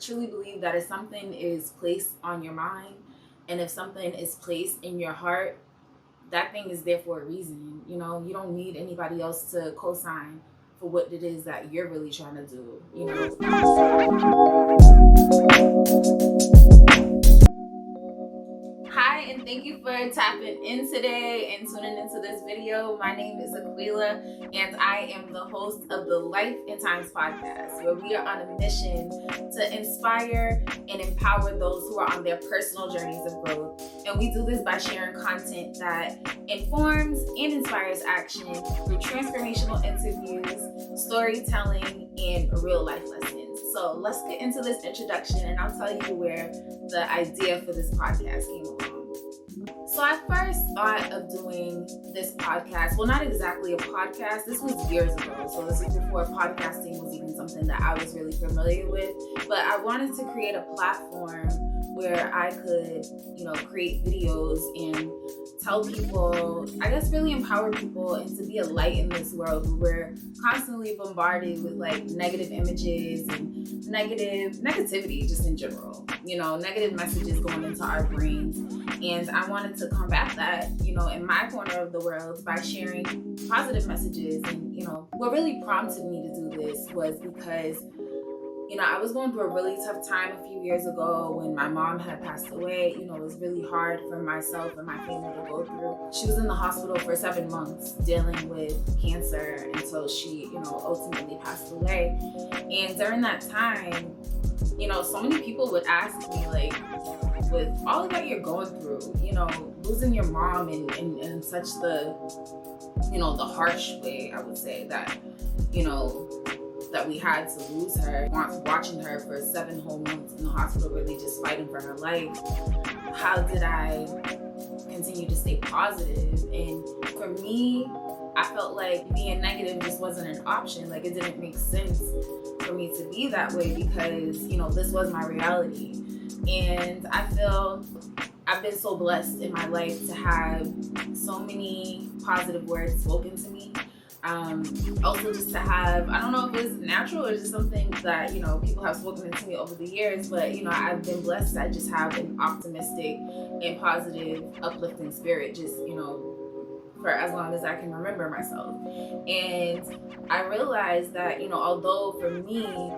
truly believe that if something is placed on your mind and if something is placed in your heart, that thing is there for a reason. You know, you don't need anybody else to co-sign for what it is that you're really trying to do, you know. Hi, and thank you for tapping in today and tuning into this video. My name is Aquila, and I am the host of the Life in Times podcast, where we are on a mission to inspire and empower those who are on their personal journeys of growth. And we do this by sharing content that informs and inspires action through transformational interviews, storytelling, and real life lessons. So let's get into this introduction, and I'll tell you where the idea for this podcast came along. So I first thought of doing this podcast. Well, not exactly a podcast. This was years ago. So this was before podcasting was even something that I was really familiar with. But I wanted to create a platform where I could, create videos and tell people, I guess really empower people and to be a light in this world where we're constantly bombarded with like negative images and negativity just in general, negative messages going into our brains. And I wanted to combat that, in my corner of the world by sharing positive messages. And, what really prompted me to do this was because I was going through a really tough time a few years ago when my mom had passed away. It was really hard for myself and my family to go through. She was in the hospital for 7 months dealing with cancer until she, ultimately passed away. And during that time, so many people would ask me, like, with all that you're going through, losing your mom in such the harsh way, I would say, that, that we had to lose her, watching her for 7 whole months in the hospital, really just fighting for her life. How did I continue to stay positive? And for me, I felt like being negative just wasn't an option. Like, it didn't make sense for me to be that way because, this was my reality. And I feel I've been so blessed in my life to have so many positive words spoken to me. Also just to have, I don't know if it's natural or just something that, people have spoken to me over the years, but, I've been blessed. I just have an optimistic and positive, uplifting spirit, just, for as long as I can remember myself. And I realized that, although for me,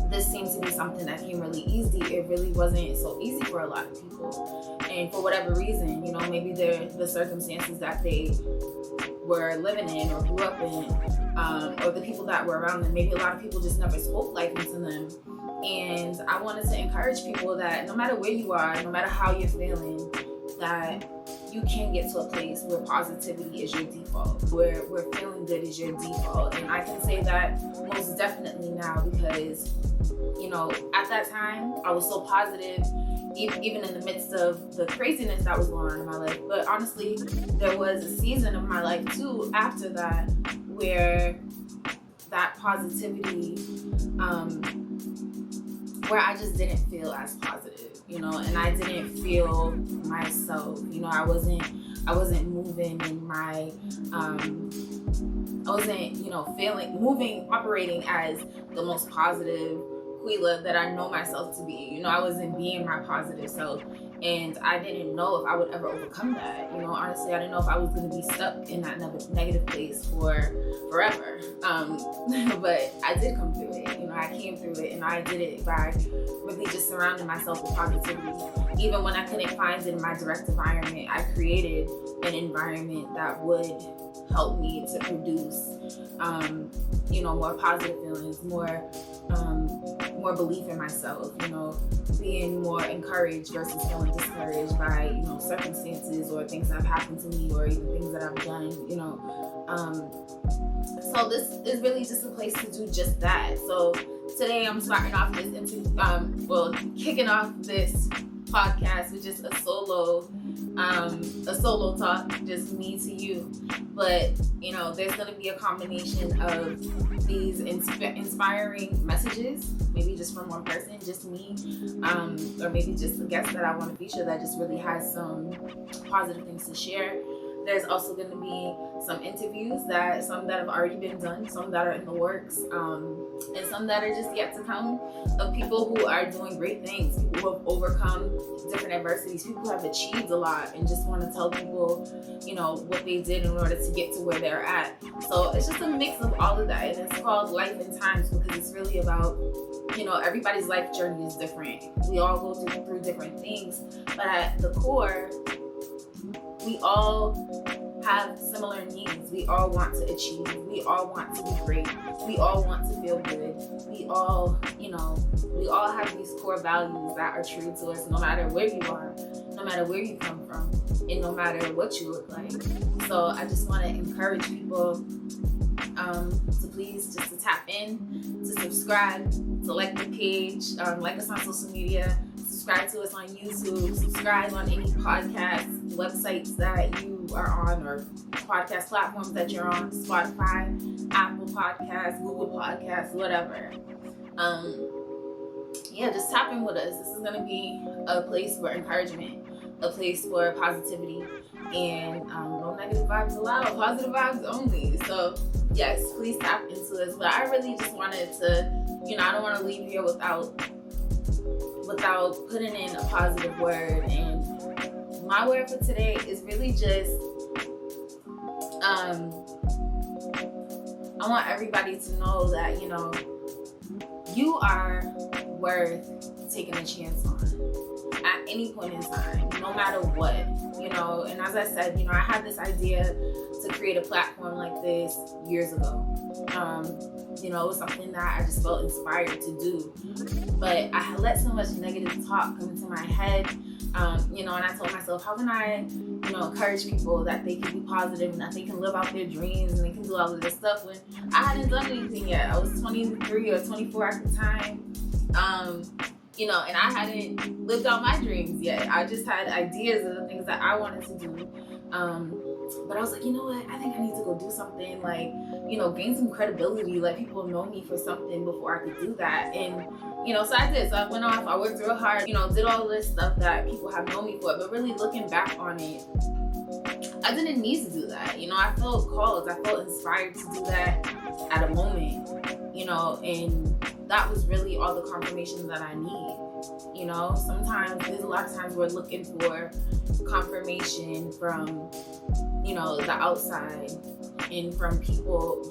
this seems to be something that came really easy, it really wasn't so easy for a lot of people. And for whatever reason, maybe the circumstances that they were living in or grew up in, or the people that were around them, maybe a lot of people just never spoke life into them. And I wanted to encourage people that no matter where you are, no matter how you're feeling, that you can get to a place where positivity is your default, where feeling good is your default. And I can say that most definitely now because, at that time, I was so positive, even in the midst of the craziness that was going on in my life. But honestly, there was a season of my life too after that where that positivity, where I just didn't feel as positive, and I didn't feel myself. I wasn't moving in my, I wasn't, operating as the most positive Aquila that I know myself to be. I wasn't being my positive self, and I didn't know if I would ever overcome that. Honestly, I didn't know if I was going to be stuck in that negative place for forever. But I did come through it. I came through it, and I did it by really just surrounding myself with positivity. Even when I couldn't find it in my direct environment, I created an environment that would help me to produce, more positive feelings, more belief in myself, being more encouraged versus feeling discouraged by, circumstances or things that have happened to me or even things that I've done, So this is really just a place to do just that. So today I'm starting off this kicking off this podcast with just a solo talk, just me to you. But there's going to be a combination of these inspiring messages, maybe just from one person, just me, or maybe just a guest that I want to feature that just really has some positive things to share. There's also going to be some interviews, some that have already been done, some that are in the works, and some that are just yet to come, of people who are doing great things, people who have overcome different adversities, people who have achieved a lot and just want to tell people, what they did in order to get to where they're at. So it's just a mix of all of that, and it's called Life in Times because it's really about, everybody's life journey is different. We all go through different things, but at the core, we all have similar needs. We all want to achieve. We all want to be great. We all want to feel good. We all have these core values that are true to us no matter where you are, no matter where you come from, and no matter what you look like. So I just want to encourage people to please just to tap in, to subscribe, to like the page, like us on social media, subscribe to us on YouTube, subscribe on any podcast websites that you are on or podcast platforms that you're on, Spotify, Apple Podcasts, Google Podcasts, whatever. Just tap in with us. This is going to be a place for encouragement, a place for positivity, and no negative vibes allowed, positive vibes only. So yes, please tap into this. But I really just wanted to, I don't want to leave here without putting in a positive word. And my word for today is really just, I want everybody to know that, you are worth taking a chance on at any point in time, no matter what, and as I said, I had this idea to create a platform like this years ago. It was something that I just felt inspired to do, but I had let so much negative talk come into my head, and I told myself, how can I, encourage people that they can be positive and that they can live out their dreams and they can do all of this stuff when I hadn't done anything yet. I was 23 or 24 at the time, and I hadn't lived out my dreams yet. I just had ideas of the things that I wanted to do. But I was like, you know what? I think I need to go do something, like, gain some credibility, let people know me for something before I could do that. And, so I did. So I went off, I worked real hard, did all this stuff that people have known me for. But really looking back on it, I didn't need to do that. I felt called, I felt inspired to do that at a moment, and that was really all the confirmation that I need. Sometimes there's a lot of times we're looking for confirmation from, the outside and from people,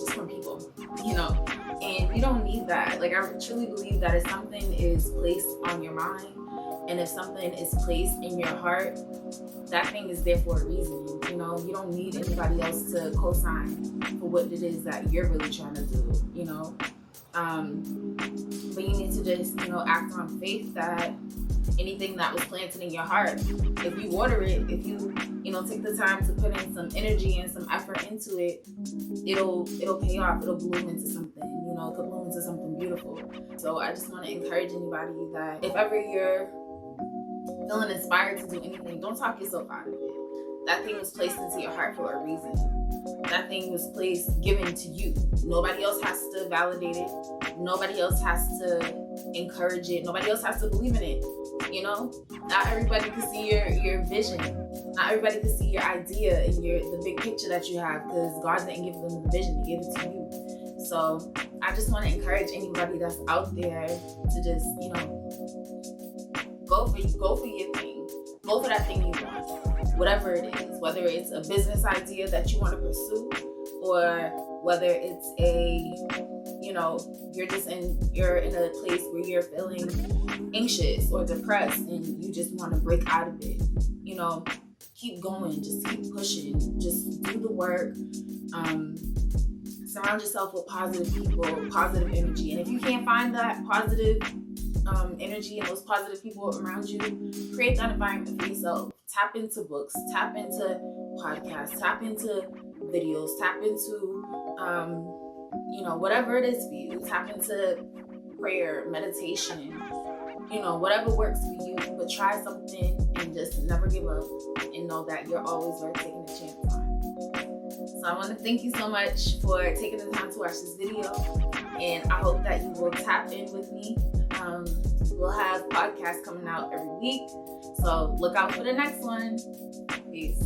and you don't need that. Like, I truly believe that if something is placed on your mind and if something is placed in your heart, that thing is there for a reason. You don't need anybody else to co-sign for what it is that you're really trying to do, but you need to just, act on faith that anything that was planted in your heart, if you water it, if you, take the time to put in some energy and some effort into it, it'll pay off. It'll bloom into something, it could bloom into something beautiful. So I just want to encourage anybody that if ever you're feeling inspired to do anything, don't talk yourself out of it. That thing was placed into your heart for a reason. That thing was given to you. Nobody else has to validate it. Nobody else has to encourage it. Nobody else has to believe in it. Not everybody can see your vision. Not everybody can see your idea and the big picture that you have, because God didn't give them the vision, He gave it to you. So I just want to encourage anybody that's out there to just, go for your thing. Go for that thing you want. Whatever it is, whether it's a business idea that you want to pursue, or whether it's you're in a place where you're feeling anxious or depressed and you just want to break out of it. Keep going, just keep pushing, just do the work. Surround yourself with positive people, positive energy. And if you can't find that positive energy and those positive people around you, create that environment for yourself. Tap into books, tap into podcasts, tap into videos, tap into whatever it is for you. Tap into prayer, meditation, whatever works for you. But try something and just never give up, and know that you're always worth taking a chance on. So I want to thank you so much for taking the time to watch this video, and I hope that you will tap in with me. We'll have podcasts coming out every week, so look out for the next one. Peace.